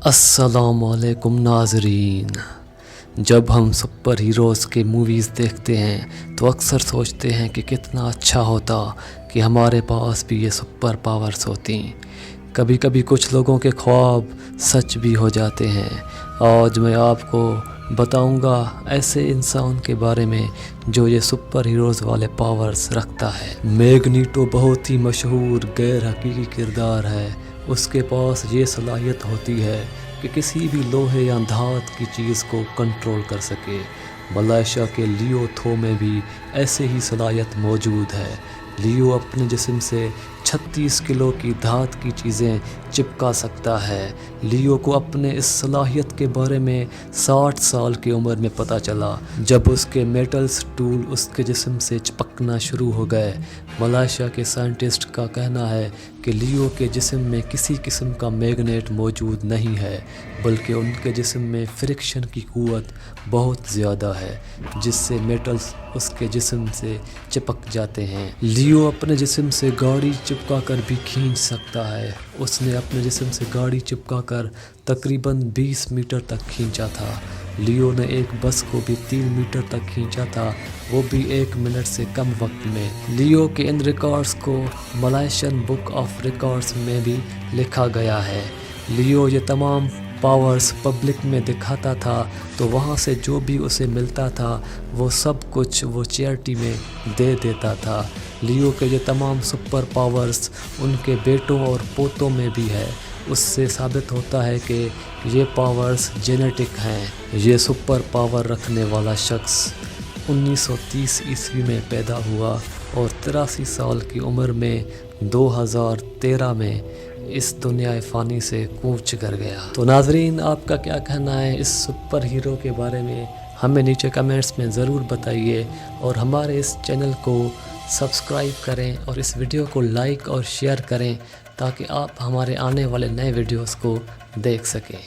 अस्सलाम वालेकुम नाज़रीन। जब हम सुपर हीरोज़ के मूवीज़ देखते हैं तो अक्सर सोचते हैं कि कितना अच्छा होता कि हमारे पास भी ये सुपर पावर्स होती। कभी कभी कुछ लोगों के ख्वाब सच भी हो जाते हैं। आज मैं आपको बताऊंगा ऐसे इंसान के बारे में जो ये सुपर हीरोज़ वाले पावर्स रखता है। मैग्नीटो बहुत ही मशहूर गैर हकीकी किरदार है। उसके पास ये सलाहियत होती है कि किसी भी लोहे या धात की चीज़ को कंट्रोल कर सके। मलेशिया के लियो थो में भी ऐसे ही सलाहियत मौजूद है। लियो अपने जिस्म से 36 किलो की धात की चीज़ें चिपका सकता है। लियो को अपने इस सलाहियत के बारे में 60 साल की उम्र में पता चला, जब उसके मेटल्स टूल उसके जिस्म से चिपकना शुरू हो गए। मलेशिया के साइंटिस्ट का कहना है कि लियो के जिस्म में किसी किस्म का मैग्नेट मौजूद नहीं है, बल्कि उनके जिस्म में फ्रिक्शन की क़ुव्वत बहुत ज़्यादा है, जिससे मेटल्स उसके जिस्म से चिपक जाते हैं। लियो अपने जिस्म से गाड़ी चिपका कर भी खींच सकता है। उसने अपने जिस्म से गाड़ी चिपका कर तकरीबन 20 मीटर तक खींचा था। लियो ने एक बस को भी 3 मीटर तक खींचा था, वो भी 1 मिनट से कम वक्त में। लियो के इन रिकॉर्ड्स को मलेशियन बुक ऑफ रिकॉर्ड्स में भी लिखा गया है। लियो ये तमाम पावर्स पब्लिक में दिखाता था, तो वहाँ से जो भी उसे मिलता था वो सब कुछ वो चैरिटी में दे देता था। लियो के ये तमाम सुपर पावर्स उनके बेटों और पोतों में भी है। उससे साबित होता है कि ये पावर्स जेनेटिक हैं। ये सुपर पावर रखने वाला शख्स 1930 ईस्वी में पैदा हुआ और 83 साल की उम्र में 2013 में इस दुनिया फ़ानी से कूच कर गया। तो नाज़रीन, आपका क्या कहना है इस सुपर हीरो के बारे में? हमें नीचे कमेंट्स में ज़रूर बताइए और हमारे इस चैनल को सब्सक्राइब करें और इस वीडियो को लाइक और शेयर करें ताकि आप हमारे आने वाले नए वीडियोस को देख सकें।